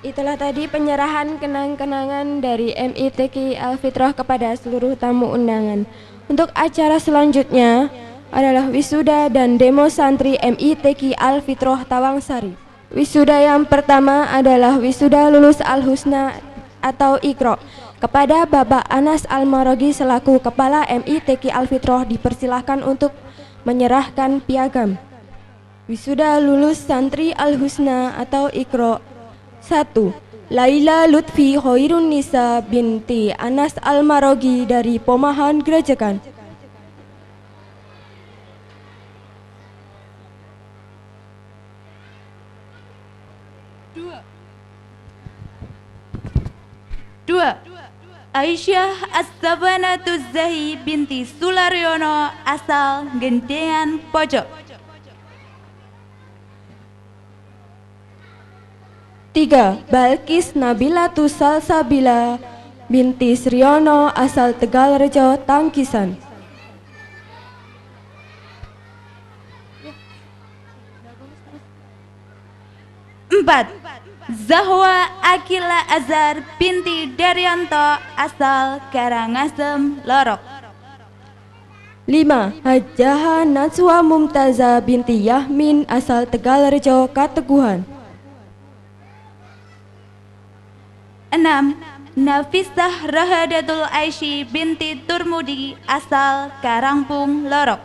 Itulah tadi penyerahan kenang-kenangan dari MITQ Al-Fitrah kepada seluruh tamu undangan. Untuk acara selanjutnya adalah wisuda dan demo santri MITQ Al-Fitrah Tawangsari. Wisuda yang pertama adalah wisuda lulus Al-Husna atau Iqra. Kepada Bapak Anas Al-Marogi selaku Kepala MITQ Al-Fitrah dipersilahkan untuk menyerahkan piagam. Wisuda lulus santri Al-Husna atau Iqra. 1. Laila Lutfi Khairun Nisa binti Anas Al-Marogi dari Pomahan Gerajakan. 2. Aisyah As-Sabanatu Zahi binti Sularyono asal Gendengan Pojok. 3. Balkis Nabilatu Salsabila binti Sriono asal Tegalrejo Tangkisan. 4. Zahwa Akila Azhar binti Daryanto asal Karangasem Lorok. 5. Hajjah Natswa Mumtaza binti Yahmin asal Tegalrejo Kateguhan. 6. Nafisah Rahadatul Aisy binti Turmudi asal Karangpung Lorok.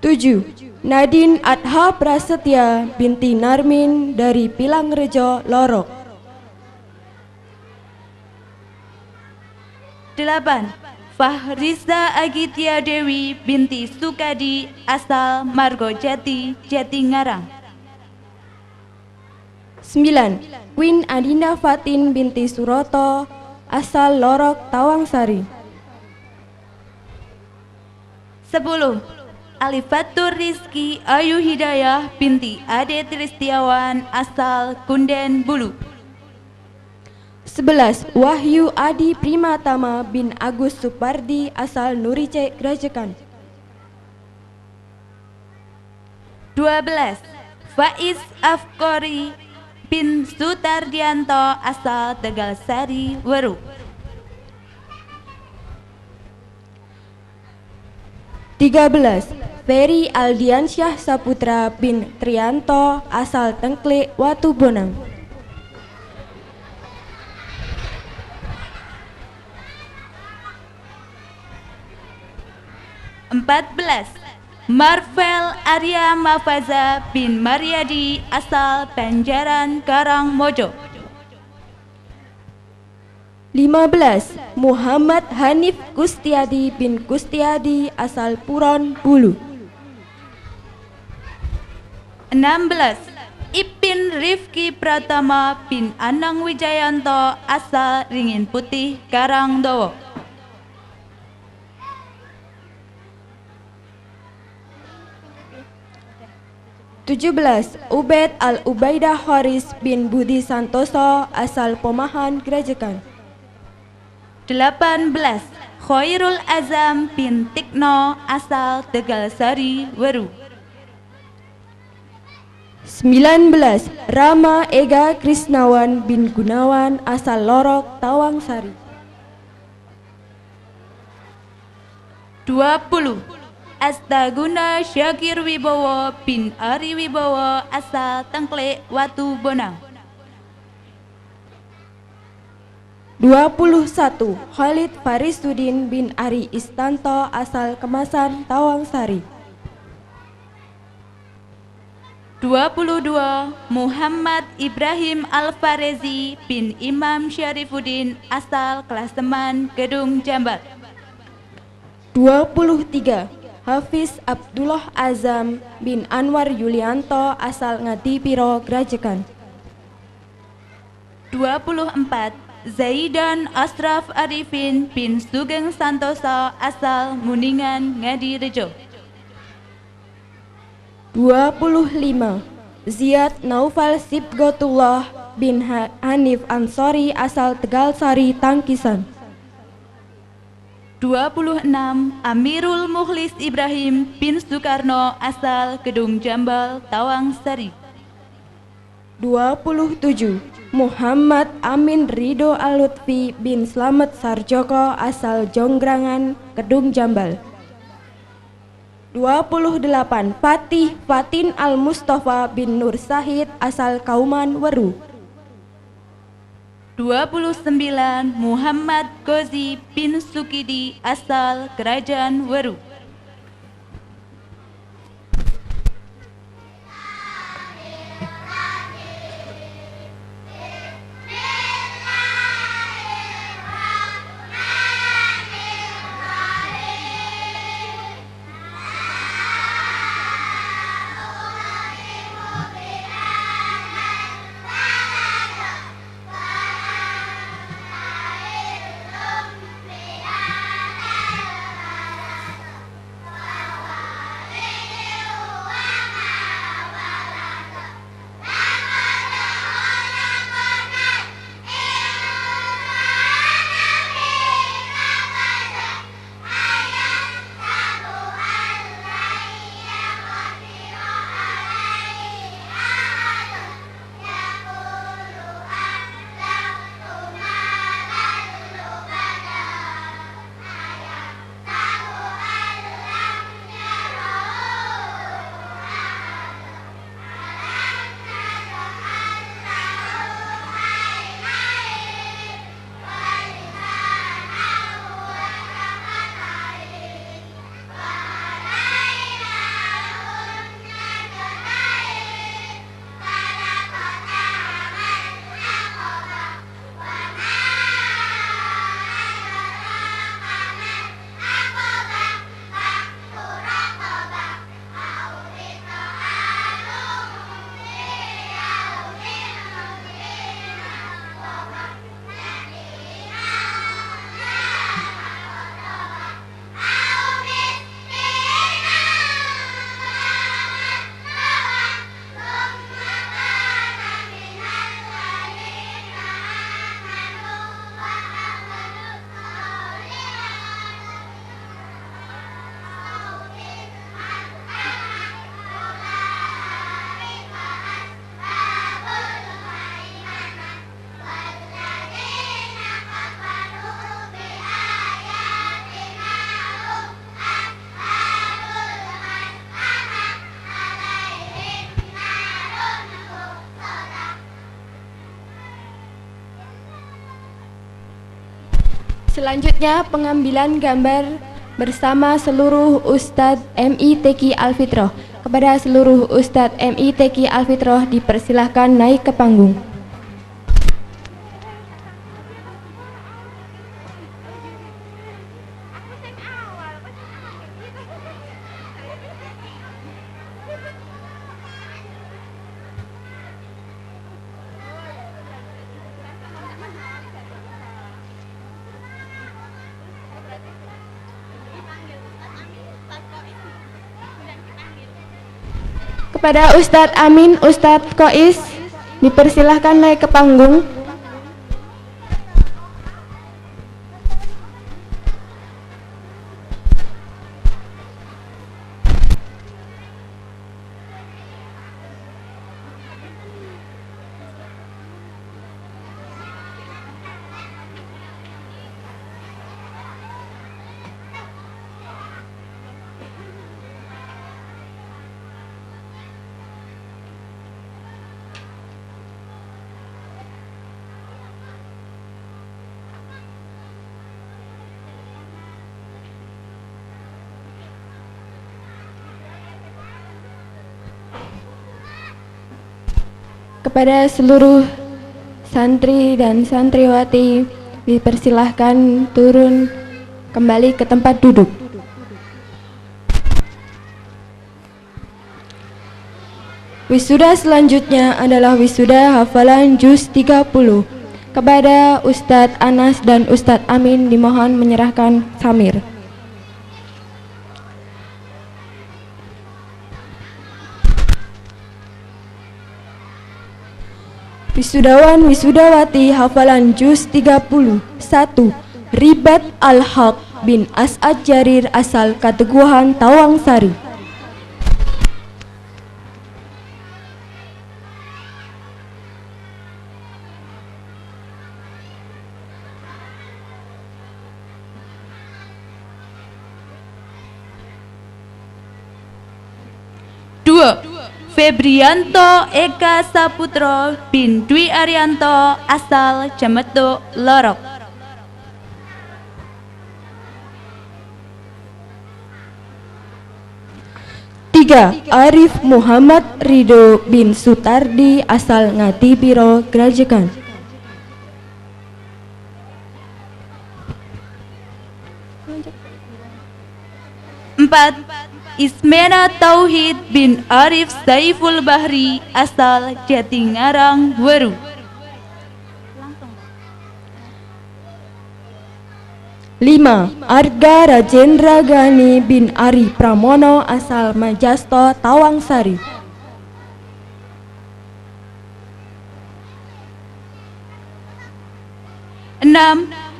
7. Nadine Adha Prasetya binti Narmin dari Pilangrejo Lorok. 8. Fahriza Agitya Dewi binti Sukadi asal Margojati, Jatingarang. 9. Queen Adinda Fatin binti Suroto asal Lorok Tawangsari. 10. Alifatur Rizki Ayu Hidayah binti Ade Tristiawan asal Kunden Bulu. 11. Wahyu Adi Primatama bin Agus Supardi asal Nurice Gerajakan. 12. Faiz Afkori bin Sutardianto asal Tegalsari Weru. 13. Ferry Aldiansyah Saputra bin Trianto asal Tengklik Watu Bonang. 14. Marvel Arya Mafaza bin Maryadi asal Banjaran Karangmojo. 15. Muhammad Hanif Kustiadi bin Kustiadi asal Puron Bulu. 16. Ipin Rifki Pratama bin Anang Wijayanto asal Ringin Putih Karangdowo. 17. Ubaid Al-Ubaidah Haris bin Budi Santoso asal Pomahan Gerajakan. 18. Khairul Azam bin Tikno asal Tegalsari Weru. 19. Rama Ega Krisnawan bin Gunawan asal Lorok Tawangsari. 20. Astaguna Syakir Wibowo bin Ari Wibowo asal Tengklek Watu Bonang. 21. Khalid Farisudin bin Ari Istanto asal Kemasan Tawangsari. 22. Muhammad Ibrahim Al-Farezi bin Imam Syarifuddin asal Klaseman Gedung Jambat. 23. Hafiz Abdullah Azam bin Anwar Yulianto asal Ngadipiro Gerajakan. 24. Zaidan Asraf Arifin bin Sugeng Santoso asal Muningan Ngadirejo. 25. Ziyad Naufal Sibgotullah bin Hanif Ansori asal Tegalsari Tangkisan. 26. Amirul Mukhlis Ibrahim bin Soekarno asal Gedung Jambal Tawangsari. 27. Muhammad Amin Ridho Al-Lutfi bin Slamet Sarjoko asal Jonggrangan, Kedung Jambal. 28. Fatih Fatin Al-Mustafa bin Nur Sahid asal Kauman Weru. 29. Muhammad Gozi bin Sukidi asal Kerajaan Weru. 'Selanjutnya pengambilan gambar bersama seluruh Ustadz MITQ Al-Fitroh. Kepada seluruh Ustadz MITQ Al-Fitroh dipersilahkan naik ke panggung. Kepada Ustadz Amin, Ustadz Kois dipersilahkan naik ke panggung. Kepada seluruh santri dan santriwati dipersilahkan turun kembali ke tempat duduk. Wisuda selanjutnya adalah wisuda hafalan juz 30. Kepada Ustadz Anas dan Ustadz Amin dimohon menyerahkan samir. Wisudawan wisudawati hafalan juz 30. 1. Ribat Al-Haq bin As'ad Jarir asal Kateguhan Tawangsari. 2. Febrianto Eka Saputro bin Dwi Arianto asal Cemetuk Lorok. Tiga, Arif Muhammad Ridho bin Sutardi asal Ngatipiro Grajegan. Empat, Ismena Tauhid bin Arif Saiful Bahri asal Jatingarang Weru. 5. Arga Rajendra Gani bin Ari Pramono asal Majasto Tawangsari. 6.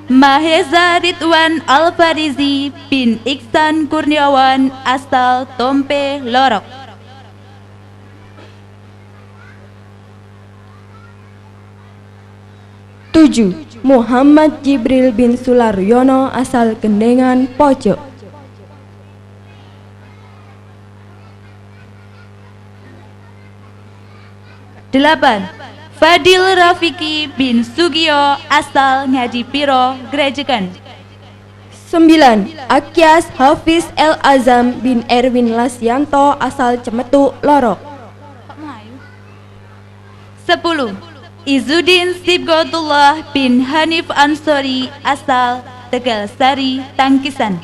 Maheza Ridwan Al-Farizi bin Iksan Kurniawan asal Tompe Lorok. 7. Muhammad Jibril bin Sularyono asal Gendengan Pojok. 8. Fadil Rafiki bin Sugio asal Ngadipiro Grajegan. 9. Akyas Hafiz El Azam bin Erwin Lasyanto asal Cemetuk Lorok. 10. Izudin Sibgotullah bin Hanif Ansori asal Tegal Sari, Tangkisan.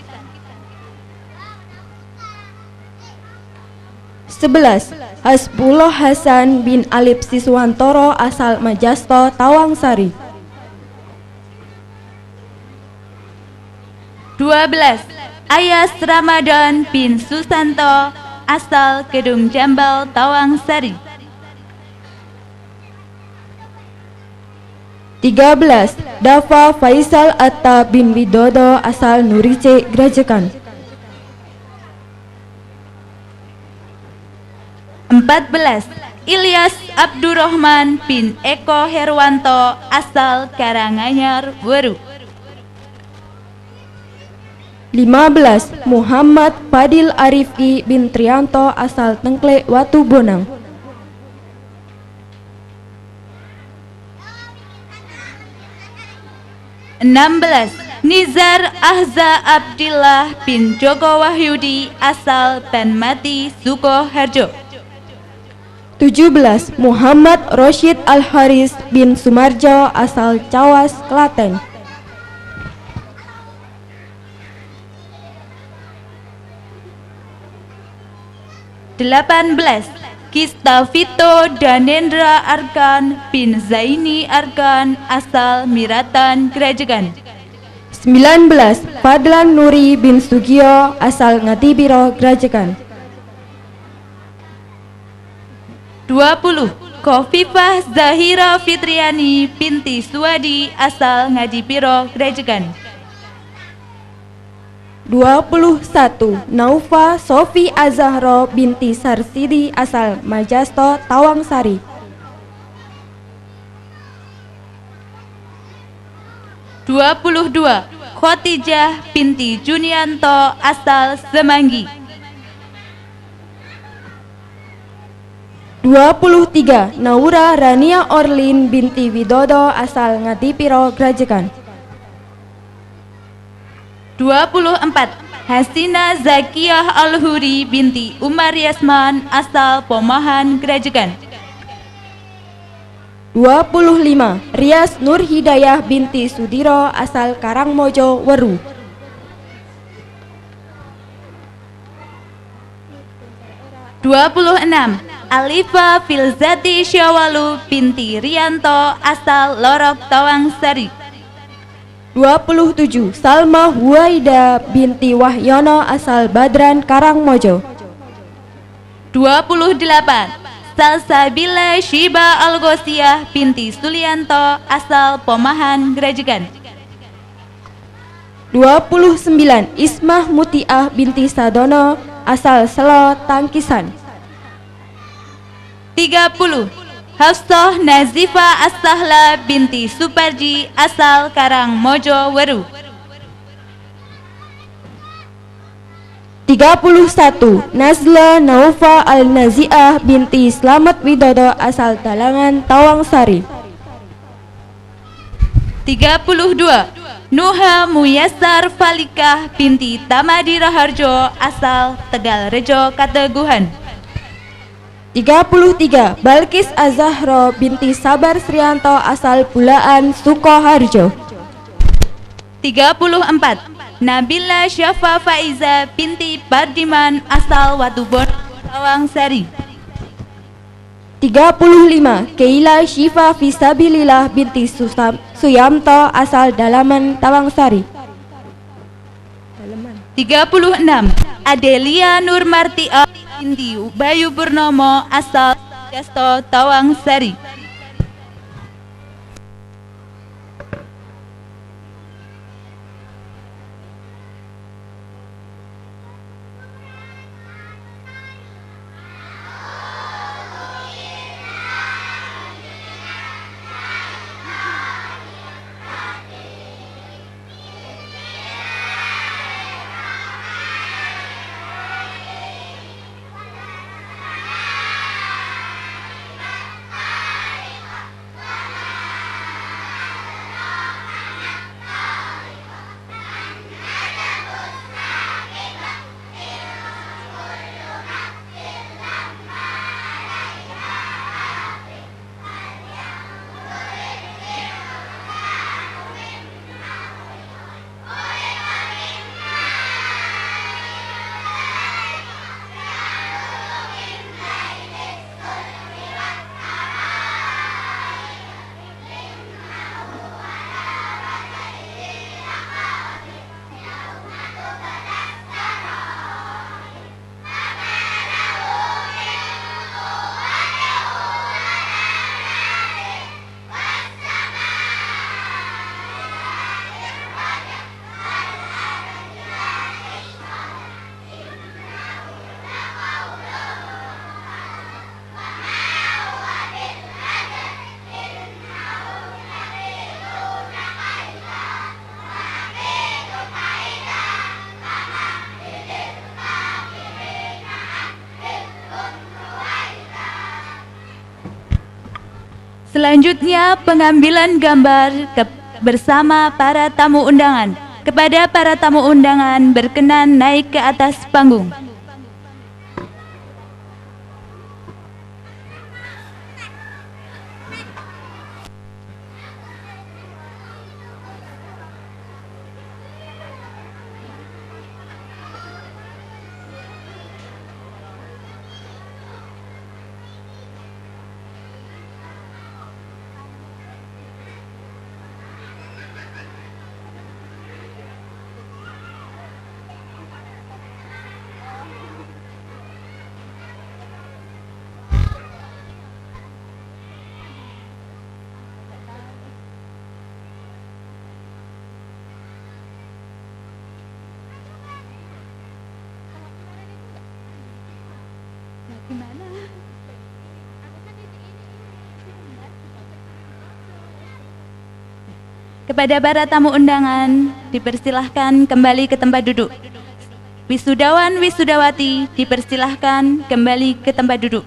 11. Hasbullah Hasan bin Alip Siswantoro asal Majasto Tawangsari. 12. Ayas Ramadan bin Susanto asal Kedung Jambal, Tawangsari. 13. Dafa Faisal Atta bin Widodo asal Nurice Grajegan. 14. Ilyas Abdurrahman bin Eko Herwanto asal Karanganyar, Weru. 15. Muhammad Fadil Arifki bin Trianto asal Tengklek Watu Bonang. 16. Nizar Ahza Abdillah bin Joko Wahyudi asal Banmati, Sukoharjo. 17. Muhammad Roshid Al-Haris bin Sumarjo asal Cawas, Klaten. 18. Kistavito Danendra Arkan bin Zaini Arkan asal Miratan, Grajegan. 19. Fadlan Nuri bin Sugio asal Ngatibiro, Grajegan. 20. Kofifah Zahira Fitriani binti Suwadi asal Ngadipiro, Grajegan. 21. Naufa Sofi Azahro binti Sarsidi asal Majasto Tawangsari. 22. Khotijah binti Junianto asal Semanggi. 23. Naura Rania Orlin binti Widodo asal Ngatipiro, Grajegan. 24. Hasina Zakiyah Al-Huri binti Umar Yasman asal Pomahan, Grajegan. 25. Rias Nur Hidayah binti Sudiro asal Karangmojo, Weru. 26. Alifa Filzati Syawalu binti Rianto asal Lorok Tawangsari. 27. Salma Huwaida binti Wahyono asal Badran, Karangmojo. 28. Salsabila Shiba Al-Gosiyah binti Sulianto asal Pomahan, Grajegan. 29. Ismah Mutiah binti Sadono asal Selo, Tangkisan. 30. Hafsah Nazifa As-Sahla binti Suparji asal Karangmojo, Weru. 31. Nazla Naufa Al-Nazi'ah binti Slamet Widodo asal Dalangan Tawangsari. 32. Nuha Muyassar Falikah binti Tamadi Raharjo asal Tegal Rejo Kateguhan. 33. Balkis Azahro binti Sabar Srianto asal Bulaan Sukoharjo. 34. Nabila Syafa Faiza binti Pardiman asal Watubon Tawangsari. 35. Keila Syifa Fisabilillah binti Suyamto asal Dalaman Tawangsari. 36. Adelia Nurmartia binti Bayu Purnomo asal Jasto Tawangsari. '" Selanjutnya pengambilan gambar bersama para tamu undangan. Kepada para tamu undangan berkenan naik ke atas panggung. Kepada para tamu undangan dipersilahkan kembali ke tempat duduk. Wisudawan wisudawati dipersilahkan kembali ke tempat duduk.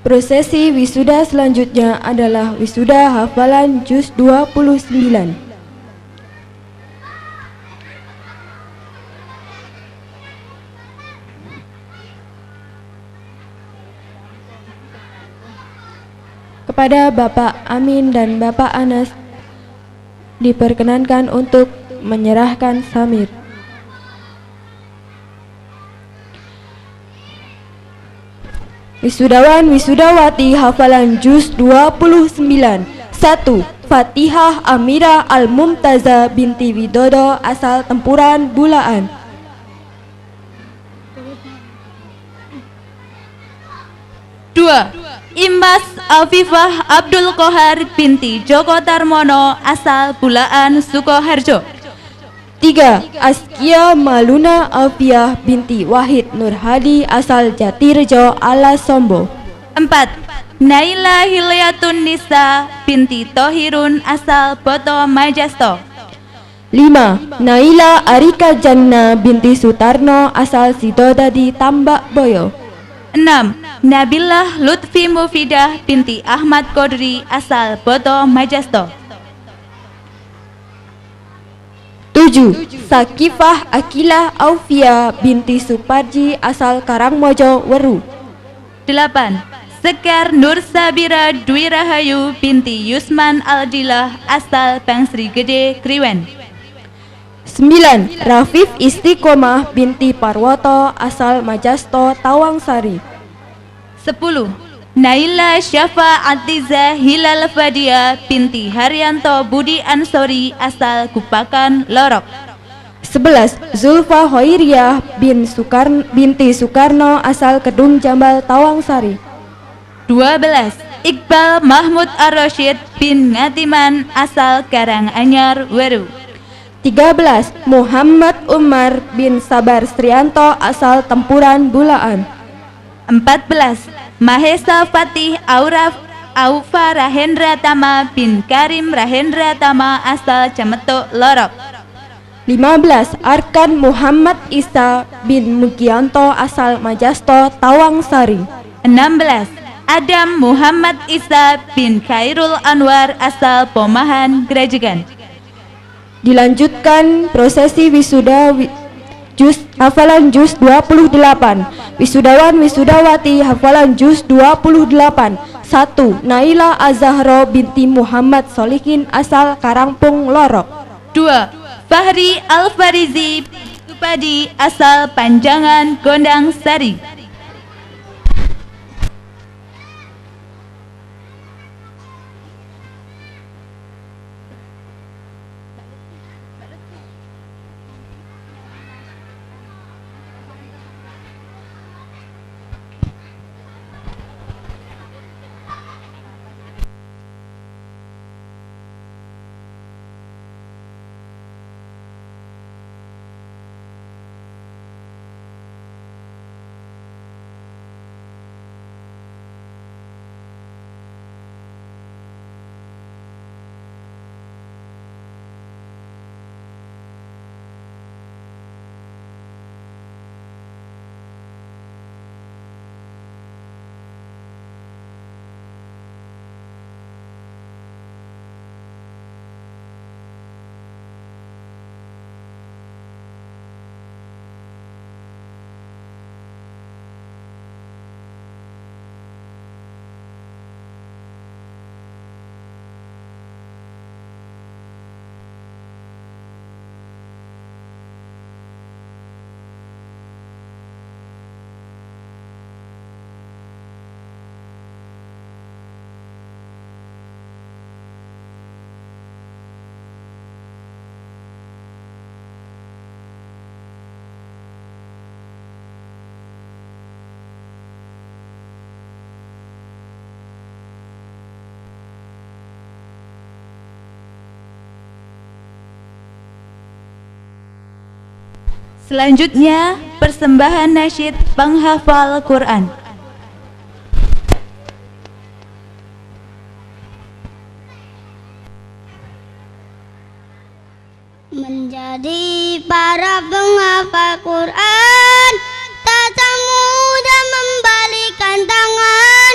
Prosesi wisuda selanjutnya adalah wisuda hafalan juz 29. Kepada Bapak Amin dan Bapak Anas diperkenankan untuk menyerahkan samir. Wisudawan wisudawati hafalan juz 29. 1. Fatihah Amirah Al-Mumtaza binti Widodo asal Tempuran Bulaan. 2. Imas Afifah Abdul Qohar binti Joko Tarmono asal Bulaan Sukoharjo. 3. Askia Maluna Alfiah binti Wahid Nurhadi asal Jatirejo Alas Sombo. 4. Naila Hilayatun Nisa binti Tohirun asal Boto Majasto. 5. Naila Arika Janna binti Sutarno asal Sidodadi Tambak Boyo. 6. Nabilah Lutfi Mufidah binti Ahmad Kodri asal Boto Majasto. 7. Sakifah Akilah Aufia binti Suparji asal Karangmojo Weru. 8. Sekar Nur Sabira Dwi Rahayu binti Yusman Aldilah asal Bangsri Gede Kriwen. 9. Rafif Istiqomah binti Parwoto asal Majasto Tawangsari. 10. Naila Syafa Atiza Hilal Fadia binti Haryanto Budi Ansori asal Kupakan Lorok. 11. Zulfa Hoiriah binti Soekarno asal Kedung Jambal Tawangsari. 12. Iqbal Mahmud Ar-Rasyid bin Ngatiman asal Karanganyar Weru. 13. Muhammad Umar bin Sabar Strianto asal Tempuran Bulaan. 14. Mahesa Fatih Aufa Rahendra Tama bin Karim Rahendra Tama asal Cemetuk Lorok. 15. Arkan Muhammad Isa bin Mugianto asal Majasto Tawangsari. 16. Adam Muhammad Isa bin Khairul Anwar asal Pomahan Grajegan. Dilanjutkan prosesi wisuda hafalan juz 28. Wisudawan wisudawati hafalan juz 28. 1. Naila Azahro binti Muhammad Solihin asal Karangpung Lorok. 2. Fahri Al-Farizi Supadi asal Panjangan Gondang Sari. Selanjutnya, persembahan nasyid penghafal Quran. Menjadi para penghafal Quran, tak semudah membalikan tangan.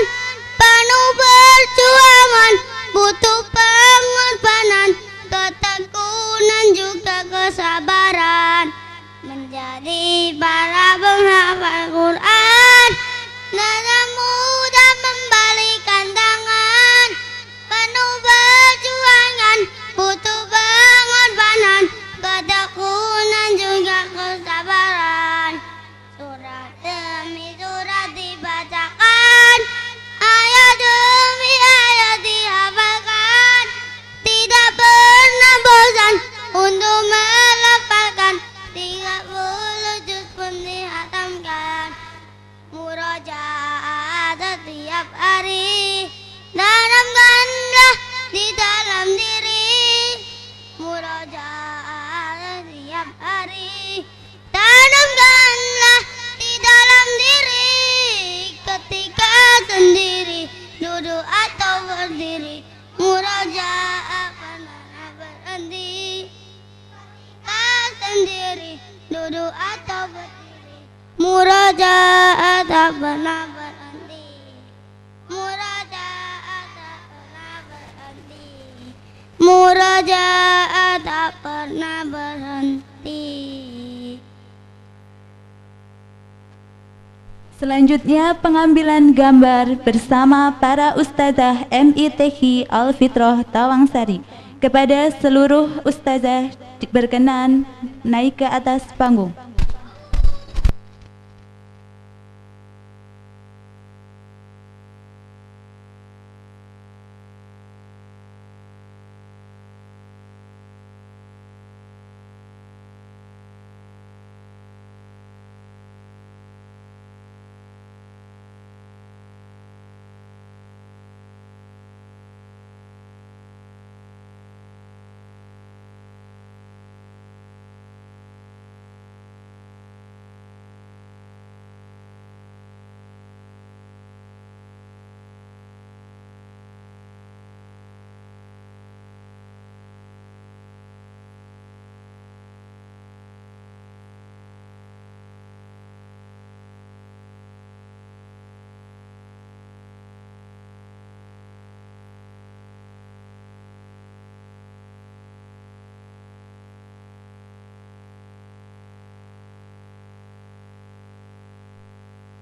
Penuh perjuangan, butuh pengorbanan, ketekunan juga kesabaran. Menjadi para penghafal Quran, tak mudah membalikan tangan. Penuh perjuangan, butuh pengorbanan, ketekunan juga tiap hari. Tanamkanlah di dalam diri murojaah tiap hari. Tanamkanlah di dalam diri ketika sendiri, duduk atau berdiri. Murojaah pernah berhenti. Tak sendiri, duduk atau berdiri. Murojaah tak pernah berhenti. Murojaah tak pernah berhenti. Murojaah tak pernah berhenti. Selanjutnya pengambilan gambar bersama para Ustazah MITQ Al-Fitrah Tawangsari. Kepada seluruh Ustazah berkenan naik ke atas panggung.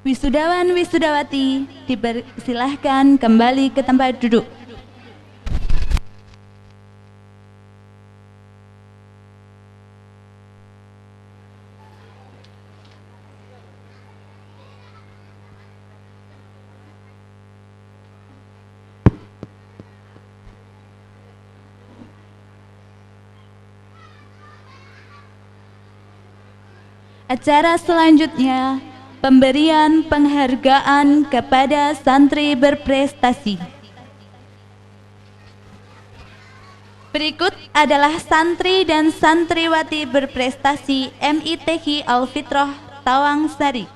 Wisudawan wisudawati dipersilahkan kembali ke tempat duduk. Acara selanjutnya, pemberian penghargaan kepada santri berprestasi. Berikut adalah santri dan santriwati berprestasi MITQ Al-Fitrah Tawangsari.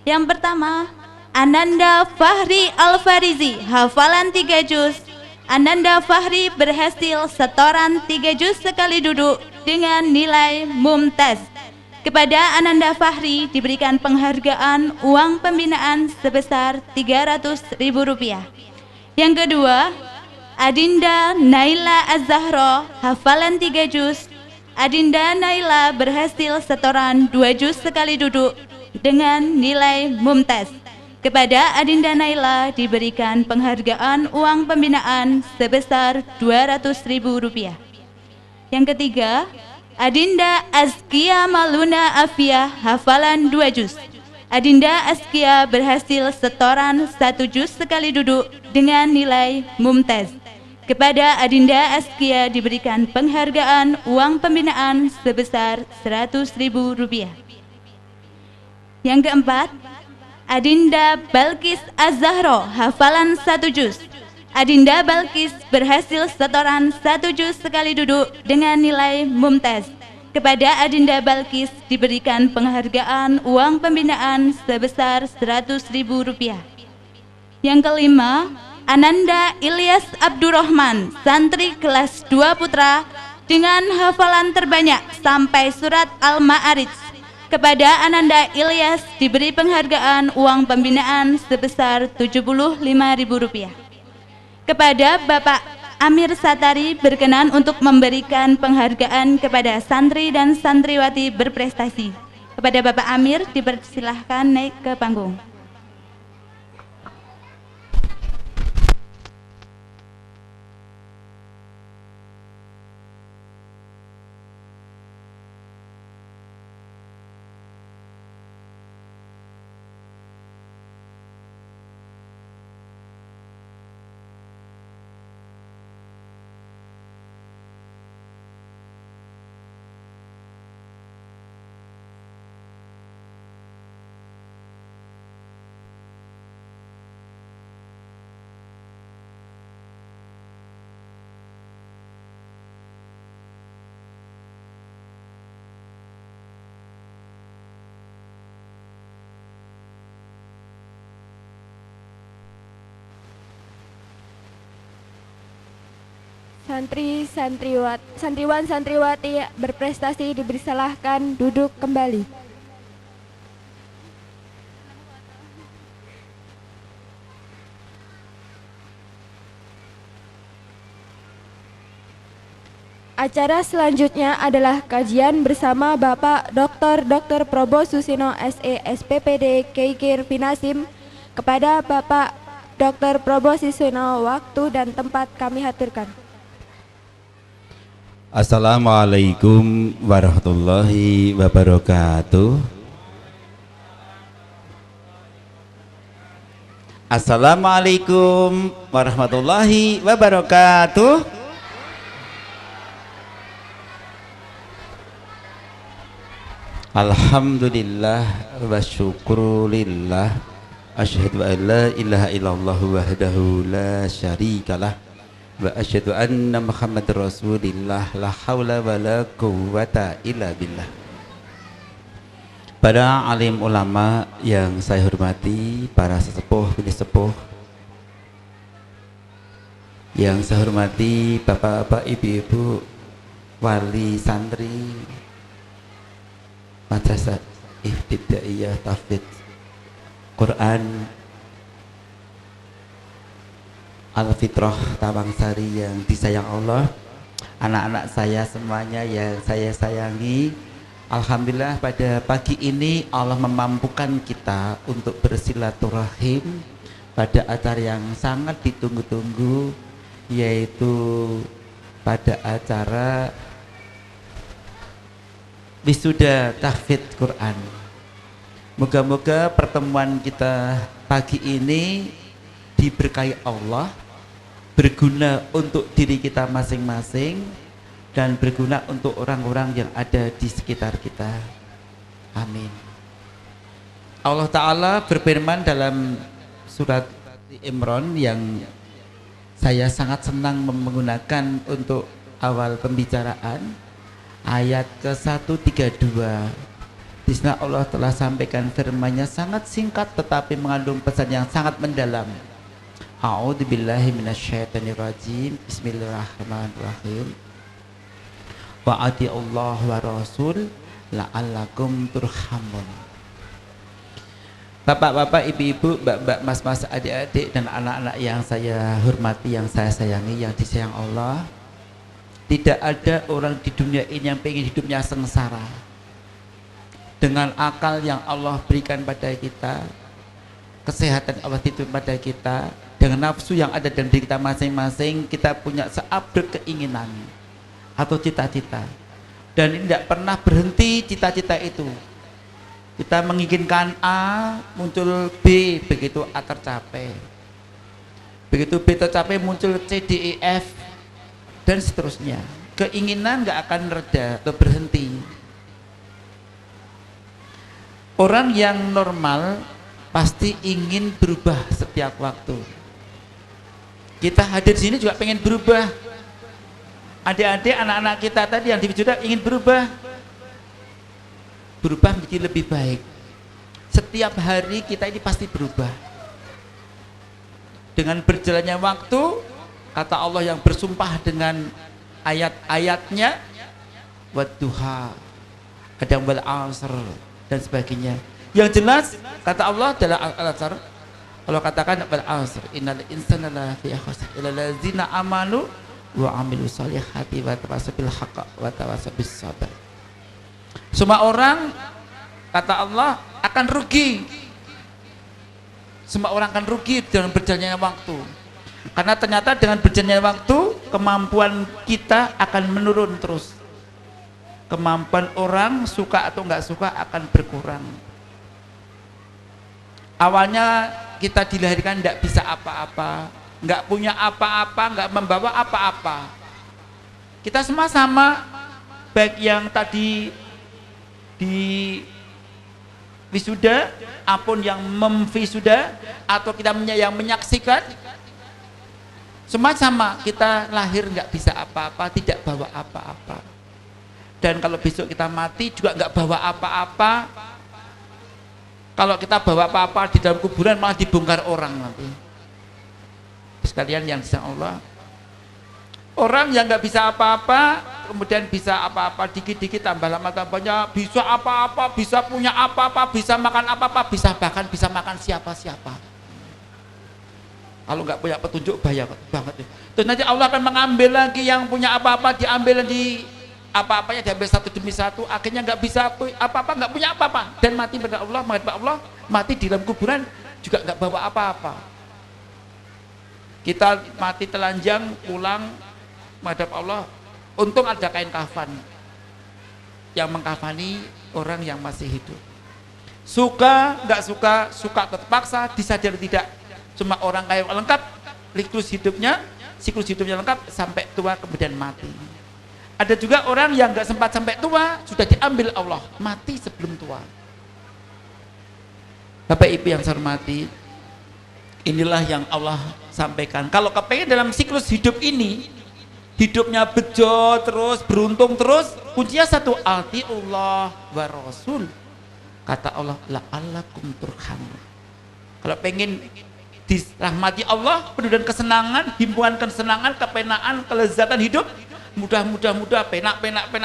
Yang pertama, Ananda Fahri Al-Farizi, hafalan 3 juz. Ananda Fahri berhasil setoran 3 juz sekali duduk dengan nilai mumtaz. Kepada Ananda Fahri diberikan penghargaan uang pembinaan sebesar Rp300.000. Yang kedua, Adinda Naila Az-Zahra, hafalan 3 juz. Adinda Naila berhasil setoran 2 juz sekali duduk dengan nilai mumtaz. Kepada Adinda Naila diberikan penghargaan uang pembinaan sebesar Rp200.000. Yang ketiga, Adinda Azkia Maluna Afia, hafalan 2 juz. Adinda Azkia berhasil setoran 1 juz sekali duduk dengan nilai mumtaz. Kepada Adinda Azkia diberikan penghargaan uang pembinaan sebesar Rp100.000. Yang keempat, Adinda Balkis Az-Zahra, hafalan 1 juz. Adinda Balkis berhasil setoran 1 juz sekali duduk dengan nilai mumtaz. Kepada Adinda Balkis diberikan penghargaan uang pembinaan sebesar Rp100.000. Yang kelima, Ananda Ilyas Abdurrahman, santri kelas 2 putra dengan hafalan terbanyak sampai surat Al-Ma'arij. Kepada Ananda Ilyas diberi penghargaan uang pembinaan sebesar Rp75.000. Kepada Bapak Amir Satari berkenan untuk memberikan penghargaan kepada santri dan santriwati berprestasi. Kepada Bapak Amir dipersilahkan naik ke panggung. Santriwan santriwati berprestasi dipersilahkan duduk kembali. Acara selanjutnya adalah kajian bersama Bapak Dr. Probo Susino SE SPPD Keikir Finasim. Kepada Bapak Dr. Probo Susino, waktu dan tempat kami haturkan. Assalamualaikum warahmatullahi wabarakatuh. Assalamualaikum warahmatullahi wabarakatuh. Alhamdulillah wa syukrulillah, asyhadu an la ilaha illallah wahdahu la syarikalah wa asyhadu anna Muhammadar Rasulillah, la haula wa la quwwata illa billah. Para alim ulama yang saya hormati, para sesepuh sepuh yang saya hormati, bapak-bapak, ibu-ibu, wali santri Madrasah Ibtidaiyah Tahfidz Quran Al-Fitrah Tawangsari yang disayang Allah, anak-anak saya semuanya yang saya sayangi. Alhamdulillah pada pagi ini Allah memampukan kita untuk bersilaturahim pada acara yang sangat ditunggu-tunggu, yaitu pada acara wisuda tahfidz Quran. Moga-moga pertemuan kita pagi ini diberkahi Allah, berguna untuk diri kita masing-masing dan berguna untuk orang-orang yang ada di sekitar kita. Amin. Allah Ta'ala berfirman dalam surat Imran yang saya sangat senang menggunakan untuk awal pembicaraan, ayat ke-132. Di sana Allah telah sampaikan firman-Nya sangat singkat tetapi mengandung pesan yang sangat mendalam. A'udzubillahi minasyaitonirrajim. Bismillahirrahmanirrahim. Wa ati'ullah wa rasul la'allakum turhamun. Bapak-bapak, ibu-ibu, mbak-mbak, mas-mas, adik-adik dan anak-anak yang saya hormati, yang saya sayangi, yang disayang Allah, tidak ada orang di dunia ini yang pengen hidupnya sengsara. Dengan akal yang Allah berikan pada kita, kesehatan Allah titip pada kita, dengan nafsu yang ada dalam diri kita masing-masing, kita punya seabrek keinginan atau cita-cita. Dan ini tidak pernah berhenti cita-cita itu. Kita menginginkan A, muncul B, begitu A tercapai. Begitu B tercapai, muncul C, D, E, F, dan seterusnya. Keinginan nggak akan reda atau berhenti. Orang yang normal pasti ingin berubah setiap waktu. Kita hadir di sini juga pengen berubah. Adik-adik, anak-anak kita tadi yang di wisuda ingin berubah menjadi lebih baik. Setiap hari kita ini pasti berubah. Dengan berjalannya waktu, kata Allah yang bersumpah dengan ayat-ayatnya, wadduha, kadang wal asr dan sebagainya. Yang jelas kata Allah dalam al-asr, Allah katakan wal asr innal insana lafi khusr illa allazina amanu wa amilus solihati wa tawassaw bil haqq wa tawassaw bis sabr. Semua orang kata Allah akan rugi. Semua orang akan rugi dalam berjalannya waktu. Karena ternyata dengan berjalannya waktu, kemampuan kita akan menurun terus. Kemampuan orang suka atau enggak suka akan berkurang. Awalnya kita dilahirkan enggak bisa apa-apa, enggak punya apa-apa, enggak membawa apa-apa. Kita semua sama, baik yang tadi di wisuda, apun yang memvisuda, atau kita yang menyaksikan, semua sama, kita lahir nggak bisa apa-apa, tidak bawa apa-apa. Dan kalau besok kita mati juga nggak bawa apa-apa. Kalau kita bawa apa-apa di dalam kuburan malah dibongkar orang nanti. Sekalian yang disayang Allah, Orang yang nggak bisa apa-apa, kemudian bisa apa-apa dikit-dikit, tambah lama tambahnya bisa apa-apa, bisa punya apa-apa, bisa makan apa-apa, bisa bahkan bisa makan siapa-siapa. Kalau nggak punya petunjuk bahaya banget. Terus nanti Allah akan mengambil lagi yang punya apa-apa, diambil di apa-apanya, diambil satu demi satu, akhirnya nggak bisa apa-apa, nggak punya apa-apa, dan mati pada Allah, menghadap Allah, mati di dalam kuburan juga nggak bawa apa-apa. Kita mati telanjang pulang menghadap Allah, untung ada kain kafan yang mengkafani orang yang masih hidup. Suka nggak suka, suka terpaksa, disadari tidak. Cuma orang kaya lengkap, siklus hidupnya lengkap sampai tua kemudian mati. Ada juga orang yang nggak sempat sampai tua, sudah diambil Allah, mati sebelum tua. Bapak Ibu yang saya hormati, inilah yang Allah sampaikan. Kalau kepengen dalam siklus hidup ini, hidupnya bejo terus, beruntung terus, kuncinya satu, atiullah wa rasul. Kata Allah, la'allakum turhamun. Kalau pengen dirahmati Allah, penuh dengan kesenangan, himpunan kesenangan, kepenaan, kelezatan hidup, mudah, penak,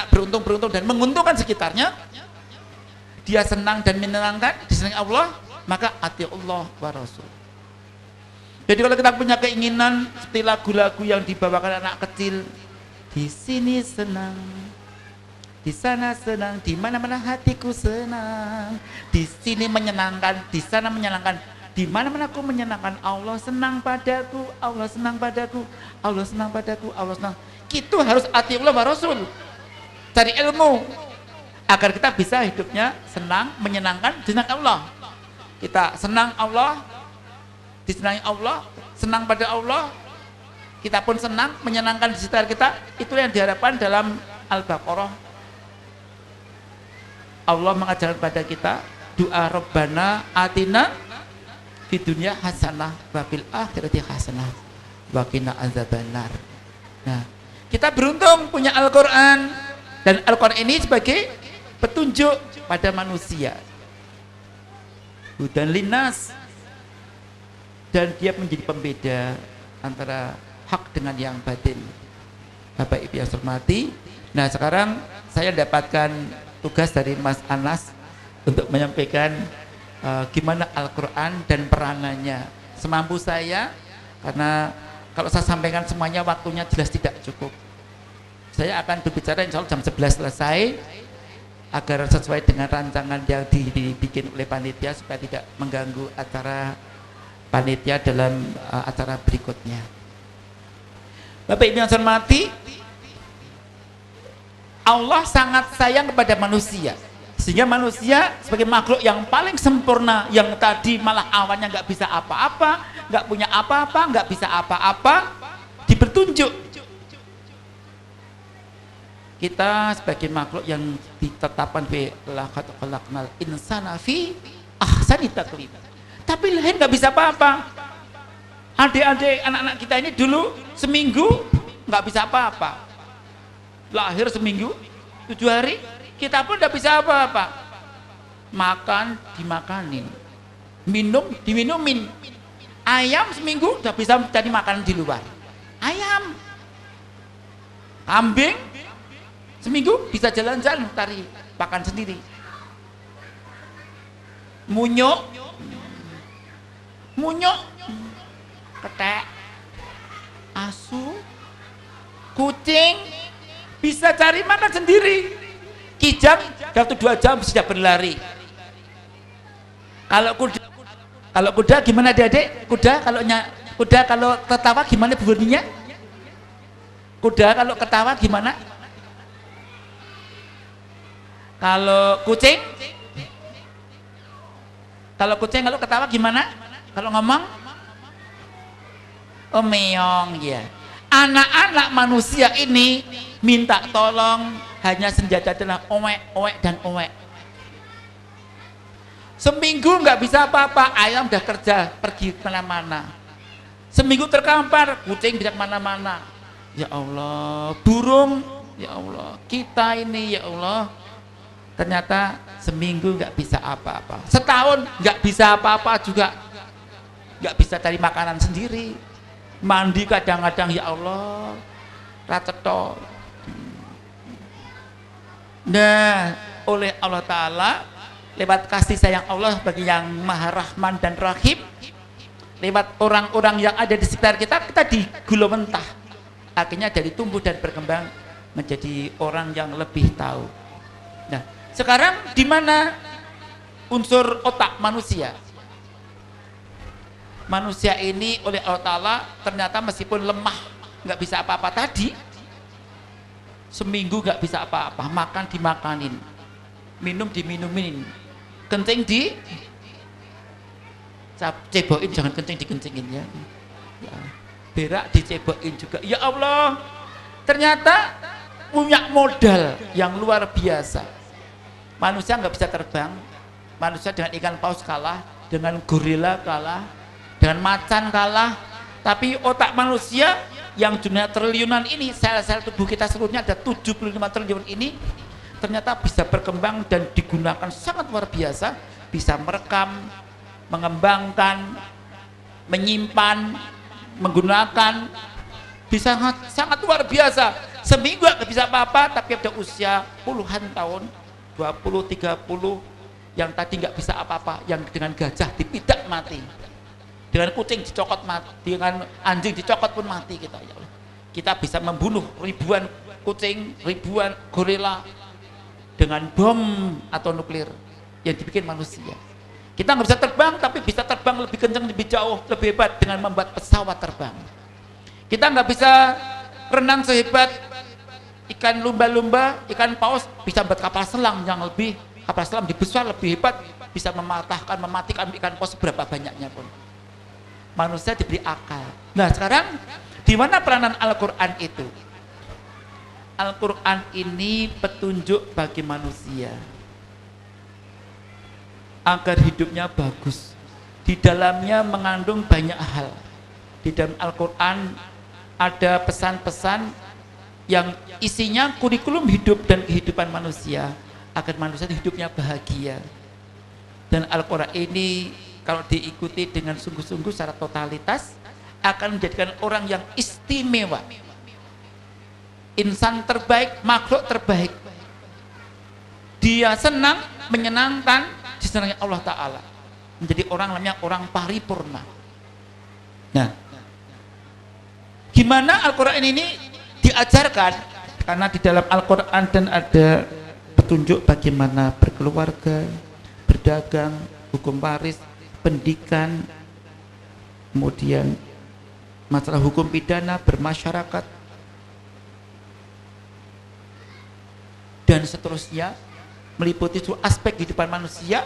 beruntung dan menguntungkan sekitarnya, dia senang dan menyenangkan, disenangi Allah, maka atiullah wa rasul. Jadi kalau kita punya keinginan seperti lagu-lagu yang dibawakan anak kecil, di sini senang, di sana senang, di mana-mana hatiku senang, di sini menyenangkan, di sana menyenangkan, di mana-mana aku menyenangkan, Allah senang padaku, Allah senang padaku, Allah senang padaku, Allah senang. Itu harus atiullah wa rasul. Cari ilmu agar kita bisa hidupnya senang, menyenangkan, disenangi Allah. Kita senang Allah, disenangi Allah, senang pada Allah, kita pun senang, menyenangkan di sekitar kita. Itu yang diharapkan dalam Al-Baqarah. Allah mengajarkan pada kita doa Rabbana atina fid dunya hasanah wa fil akhirati hasanah wa qina adzabannar. Nah, kita beruntung punya Al-Quran, dan Al-Quran ini sebagai petunjuk pada manusia, hudan linnas, dan dia menjadi pembeda antara hak dengan yang batin. Bapak Ibu yang saya hormati, nah sekarang saya dapatkan tugas dari Mas Anas untuk menyampaikan gimana Al-Quran dan peranannya semampu saya, karena kalau saya sampaikan semuanya waktunya jelas tidak cukup. Saya akan berbicara insya Allah jam 11 selesai, agar sesuai dengan rancangan yang dibikin oleh panitia supaya tidak mengganggu acara panitia dalam acara berikutnya. Bapak Ibu yang saya hormati, Allah sangat sayang kepada manusia, sehingga manusia sebagai makhluk yang paling sempurna, yang tadi malah awalnya nggak bisa apa-apa, nggak punya apa-apa, nggak bisa apa-apa, dipertunjuk. Kita sebagai makhluk yang ditetapkan fi laqad khalaqnal insana fi ahsani taqwim, tapi lain nggak bisa apa-apa. Adik-adik anak-anak kita ini dulu seminggu nggak bisa apa-apa, lahir seminggu 7 hari, kita pun nggak bisa apa-apa. Makan dimakanin, minum diminumin. Ayam seminggu udah bisa cari makanan di luar. Ayam, kambing seminggu bisa jalan-jalan cari pakan sendiri. Munyuk, ketek, asu, kucing bisa cari makan sendiri. Kijang dalam 2 jam sudah berlari. Kalau kuda gimana adik-adik? Kuda kalau tertawa gimana bunyinya? Kuda kalau ketawa gimana? Kalau kucing kalau ketawa gimana? Kalau ngomong meong ya. Anak-anak manusia ini minta tolong hanya senjata adalah owek dan owek. Seminggu nggak bisa apa-apa, ayam udah kerja pergi kemana-mana. Seminggu terkampar, kucing bisa kemana-mana. Ya Allah, burung, ya Allah, kita ini ya Allah, ternyata seminggu nggak bisa apa-apa, setahun nggak bisa apa-apa juga, nggak bisa cari makanan sendiri, mandi kadang-kadang ya Allah, Racetha. Nah, oleh Allah Ta'ala lewat kasih sayang Allah bagi yang Maha Rahman dan Rahim, lewat orang-orang yang ada di sekitar kita, kita digula mentah. Akhirnya dari tumbuh dan berkembang menjadi orang yang lebih tahu. Nah, sekarang di mana unsur otak manusia? Manusia ini oleh Allah Ta'ala ternyata meskipun lemah, nggak bisa apa-apa tadi, seminggu nggak bisa apa-apa, makan dimakanin, minum diminumin, kencing di cebokin, jangan kencing dikencingin ya. Berak dicebokin juga. Ya Allah, ternyata punya modal yang luar biasa. Manusia nggak bisa terbang, manusia dengan ikan paus kalah, dengan gorila kalah, dengan macan kalah, tapi otak manusia yang jumlah triliunan ini, sel-sel tubuh kita seluruhnya ada 75 triliun ini, ternyata bisa berkembang dan digunakan sangat luar biasa, bisa merekam, mengembangkan, menyimpan, menggunakan, bisa sangat luar biasa. Seminggu gak bisa apa-apa, tapi ada usia puluhan tahun, 20, 30, yang tadi nggak bisa apa-apa, yang dengan gajah dipidak mati, dengan kucing dicokot mati, dengan anjing dicokot pun mati kita. Ya Allah, kita bisa membunuh ribuan kucing, ribuan gorila dengan bom atau nuklir yang dibikin manusia. Kita nggak bisa terbang, tapi bisa terbang lebih kencang, lebih jauh, lebih hebat dengan membuat pesawat terbang. Kita nggak bisa renang sehebat ikan lumba-lumba, ikan paus, bisa buat kapal selam yang lebih, kapal selam lebih besar, lebih hebat, bisa mematikan ikan paus seberapa banyaknya pun. Manusia diberi akal. Nah sekarang di mana peranan Al-Quran itu? Al-Quran ini petunjuk bagi manusia agar hidupnya bagus. Di dalamnya mengandung banyak hal. Di dalam Al-Quran ada pesan-pesan yang isinya kurikulum hidup dan kehidupan manusia agar manusia hidupnya bahagia. Dan Al-Quran ini kalau diikuti dengan sungguh-sungguh secara totalitas akan menjadikan orang yang istimewa, insan terbaik, makhluk terbaik. Dia senang, menyenangkan, disenangi Allah Ta'ala, menjadi orang namanya orang paripurna. Nah, gimana Al-Quran ini diajarkan? Karena di dalam Al-Quran dan ada petunjuk bagaimana berkeluarga, berdagang, hukum waris, pendidikan, kemudian masalah hukum pidana, bermasyarakat, dan seterusnya, meliputi seluruh aspek kehidupan manusia.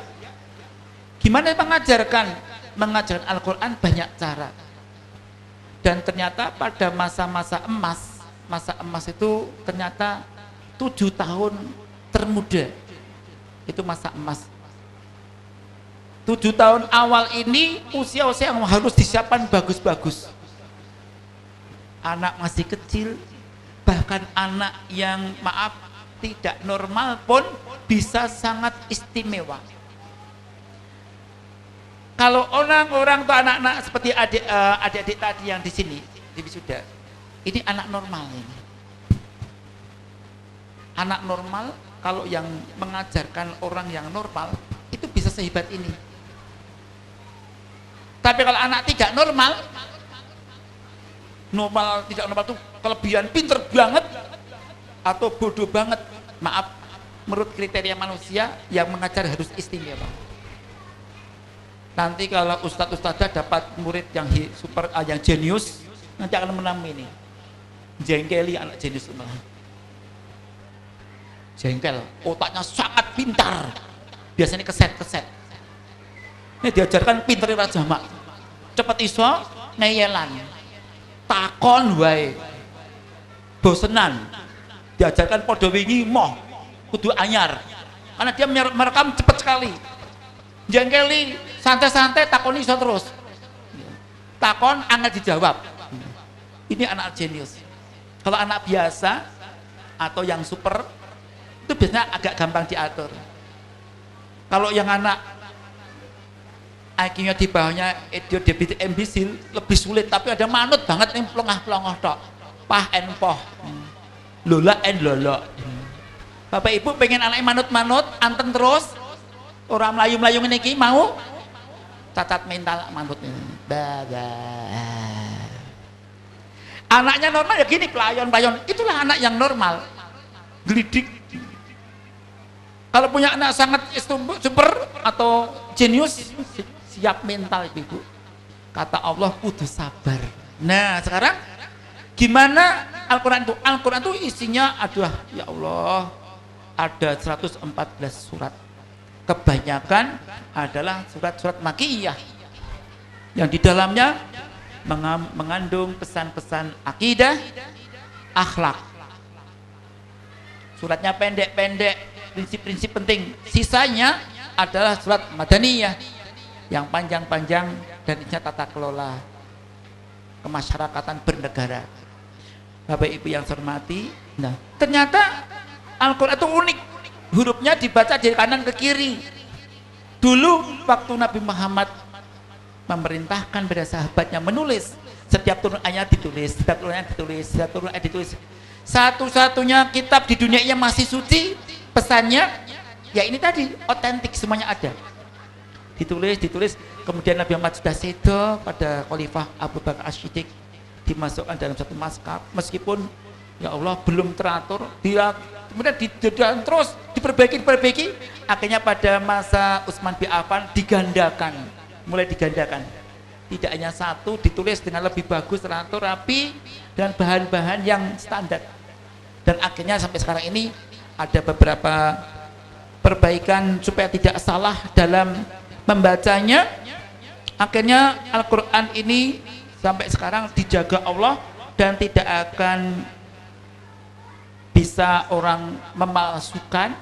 Gimana mengajarkan Al-Quran? Banyak cara. Dan ternyata pada masa-masa emas itu ternyata 7 tahun termuda itu masa emas. 7 tahun awal ini usia-usia yang harus disiapkan bagus-bagus. Anak masih kecil, bahkan anak yang tidak normal pun bisa sangat istimewa. Kalau orang-orang atau anak-anak seperti adik-adik tadi yang di sini di wisuda, ini anak normal ini. Anak normal kalau yang mengajarkan orang yang normal itu bisa sehebat ini. Tapi kalau anak tidak normal tidak normal itu kelebihan pinter banget atau bodoh banget, maaf, menurut kriteria manusia yang mengajar harus istimewa. Nanti kalau ustadz-ustadzah dapat murid yang super, yang jenius, nanti akan menang ini, jengkeli anak jenius malah. Jengkel, otaknya sangat pintar, biasanya keset. Ini diajarkan pinter Raja Mak, cepet iso ngeyelan, takon wae, bosenan. Diajarkan podo wingi moh kudu anyar karena dia merekam cepat sekali. Jengkeli santai-santai, takon iso terus, takon angel dijawab. Ini anak jenius. Kalau anak biasa atau yang super itu biasanya agak gampang diatur. Kalau yang anak IQ-nya di bawahnya idiot, diabetes, imbisil, lebih sulit, tapi ada manut banget nih, pelongah-pelongoh tok. pah en poh, lola en lolo. Bapak ibu pengen anaknya manut-manut, anteng terus, orang melayu-melayu ngene iki mau cacat mental manutnya. Anaknya normal ya gini, pelayon-pelayon, itulah anak yang normal. Gelidik. Kalau punya anak sangat super atau jenius, siap mental ibu. Kata Allah kudu sabar. Nah sekarang gimana Al-Quran itu? Al-Quran itu isinya adalah ya Allah ada 114 surat. Kebanyakan adalah surat-surat makiyah yang di dalamnya mengandung pesan-pesan akidah, akhlak. Suratnya pendek-pendek, prinsip-prinsip penting. Sisanya adalah surat madaniyah yang panjang-panjang dan isinya tata kelola kemasyarakatan bernegara. Bapak Ibu yang saya hormati, nah ternyata Al-Quran itu unik. Hurufnya dibaca dari kanan ke kiri. Dulu waktu Nabi Muhammad memerintahkan pada sahabatnya menulis, setiap turun ayat ditulis, setiap turun ayat ditulis, setiap turun ayat ditulis. Satu-satunya kitab di dunia yang masih suci, pesannya ya ini tadi, otentik, semuanya ada. Ditulis, kemudian Nabi Muhammad sudah sedo pada Khalifah Abu Bakar As-Siddiq, dimasukkan dalam satu maskap, meskipun ya Allah belum teratur, dia kemudian terus diperbaiki, akhirnya pada masa Utsman bin Affan mulai digandakan. Tidak hanya satu, ditulis dengan lebih bagus, teratur, rapi, dan bahan-bahan yang standar. Dan akhirnya sampai sekarang ini ada beberapa perbaikan supaya tidak salah dalam membacanya. Akhirnya Al-Quran ini sampai sekarang dijaga Allah dan tidak akan bisa orang memalsukan,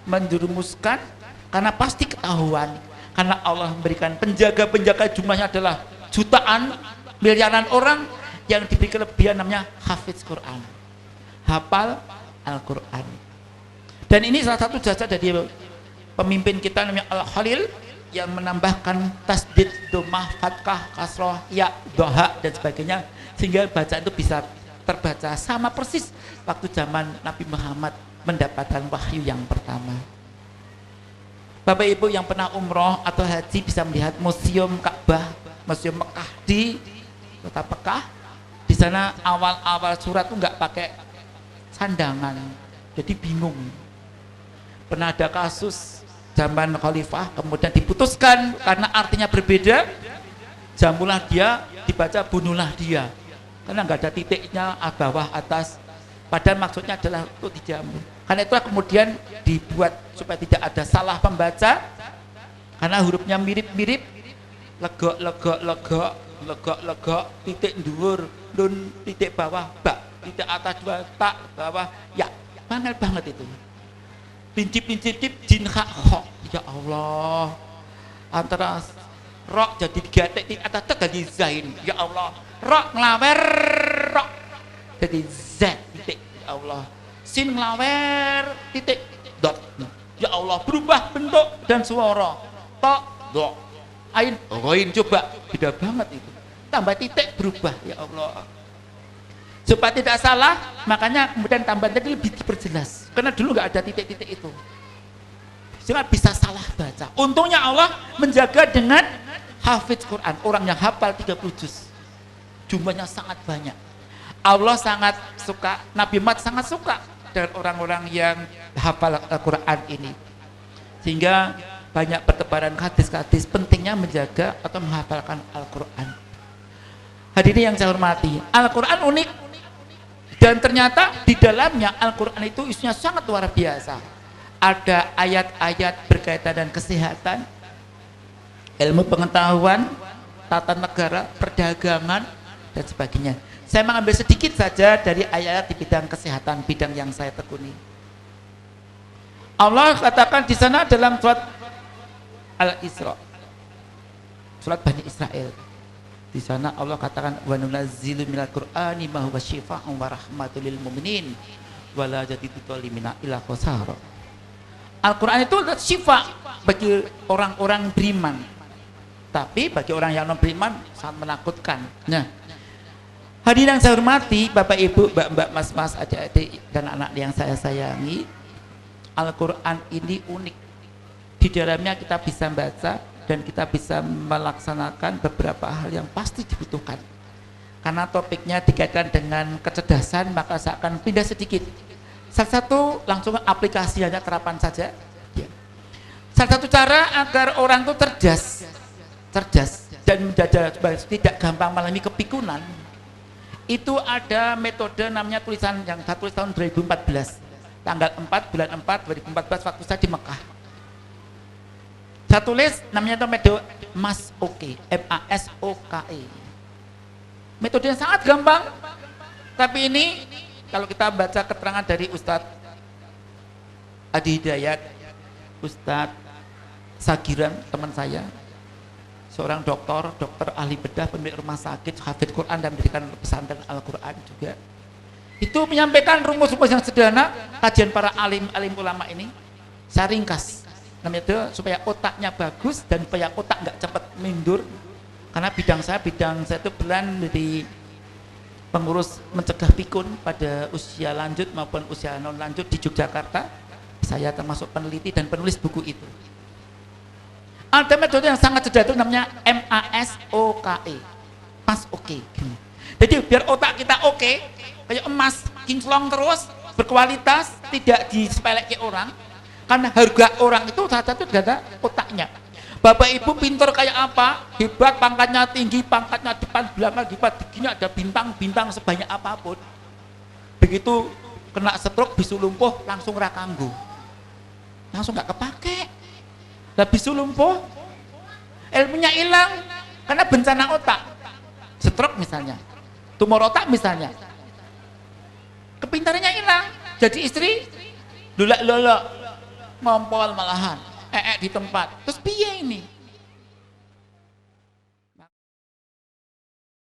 menjerumuskan, karena pasti ketahuan. Karena Allah memberikan penjaga-penjaga, jumlahnya adalah jutaan, miliaran orang yang diberi kelebihan namanya hafiz Quran, hafal Al-Quran. Dan ini salah satu jasa dari pemimpin kita namanya Al-Khalil yang menambahkan tasdid, domah, fatkah, kasroh, ya, doha dan sebagainya, sehingga bacaan itu bisa terbaca sama persis waktu zaman Nabi Muhammad mendapatkan wahyu yang pertama. Bapak Ibu yang pernah umroh atau haji bisa melihat museum Ka'bah, museum Mekah di kota Mekah. Di sana awal-awal surat itu nggak pakai sandangan, jadi bingung. Pernah ada kasus zaman Khalifah, kemudian diputuskan karena artinya berbeda, jamulah dia, dibaca bunuhlah dia, karena nggak ada titiknya bawah atas, padahal maksudnya adalah untuk dijamu. Karena itulah kemudian dibuat supaya tidak ada salah pembaca, karena hurufnya mirip-mirip, legok, titik dhuwur, nun, titik bawah, bak, titik atas dua, tak, bawah, ya, banget banget itu. Prinsip-prinsip jin hak kok, ya Allah, antara rok jadi tiga titik atas tak jadi zain, ya Allah, rok ngelawer, rok jadi z titik, ya Allah, sin ngelawer titik dot, ya Allah, berubah bentuk dan suara, tok dok, ain roin, coba beda banget itu, tambah titik berubah, ya Allah, supaya tidak salah. Makanya kemudian tambahan tadi lebih diperjelas, karena dulu nggak ada titik-titik itu, sehingga bisa salah baca. Untungnya Allah menjaga dengan hafiz Quran, orang yang hafal 30 juz, jumlahnya sangat banyak. Allah sangat suka, Nabi Muhammad sangat suka dengan orang-orang yang hafal Al-Quran ini, sehingga banyak pertebaran hadis-hadis pentingnya menjaga atau menghafalkan Al-Quran. Hadirin yang saya hormati, Al-Quran unik, dan ternyata di dalamnya Al-Quran itu isinya sangat luar biasa. Ada ayat-ayat berkaitan dengan kesehatan, ilmu pengetahuan, tata negara, perdagangan, dan sebagainya. Saya mengambil sedikit saja dari ayat-ayat di bidang kesehatan, bidang yang saya tekuni. Allah katakan di sana dalam surat Al-Isra, surat Bani Israel. Di sana Allah katakan, wa nunazzilu minal Qur'ani ma huwa syifaa'un wa rahmatul lil mu'minin wa la yazidu dzalimina illa khasara. Al-Quran itu adalah syifa bagi orang-orang beriman, tapi bagi orang yang non beriman sangat menakutkan. Nah, Hadirin yang saya hormati, Bapak Ibu, Mbak-mbak, Mas-mas, adik-adik dan anak yang saya sayangi, Al-Quran ini unik. Di dalamnya kita bisa baca dan kita bisa melaksanakan beberapa hal yang pasti dibutuhkan. Karena topiknya dikaitkan dengan kecerdasan, maka saya akan pindah sedikit. Salah satu langsung aplikasi, hanya terapan saja. Ya. Salah satu cara agar orang itu cerdas dan menjadi tidak gampang mengalami kepikunan, itu ada metode namanya tulisan yang saya tulis tahun 2014, tanggal 4 bulan 4 2014 waktu saya di Mekah. Saya tulis namanya itu metode MASOKE, MASOKE. Metodenya sangat gampang, tapi ini kalau kita baca keterangan dari Ustadz Adi Hidayat, Ustadz Sagiran, teman saya, seorang dokter ahli bedah, pemilik rumah sakit, hafidz Quran dan mendirikan pesantren Al-Quran juga. Itu menyampaikan rumus-rumus yang sederhana, kajian para alim ulama ini. Saya ringkas, namanya itu supaya otaknya bagus dan supaya otak nggak cepat mundur. Karena bidang saya itu belan dari pengurus mencegah pikun pada usia lanjut maupun usia non lanjut di Yogyakarta. Saya termasuk peneliti dan penulis buku itu. Ada metode yang sangat sederhana itu namanya MASOKE, MASOKE. Jadi biar otak kita oke, kayak emas, kinclong terus, berkualitas, tidak disepelekan orang. Karena harga orang itu salah satu ada otaknya. Bapak Ibu pintar kayak apa, hebat, pangkatnya tinggi, pangkatnya depan belakang, depan begini ada bintang-bintang sebanyak apapun. Begitu kena stroke, bisu lumpuh, langsung rakanggu, langsung nggak kepake. Lah bisu lumpuh, ilmunya hilang karena bencana otak, stroke misalnya, tumor otak misalnya, kepintarannya hilang. Jadi istri lolok ngompol malahan, di tempat. Terus piye ini?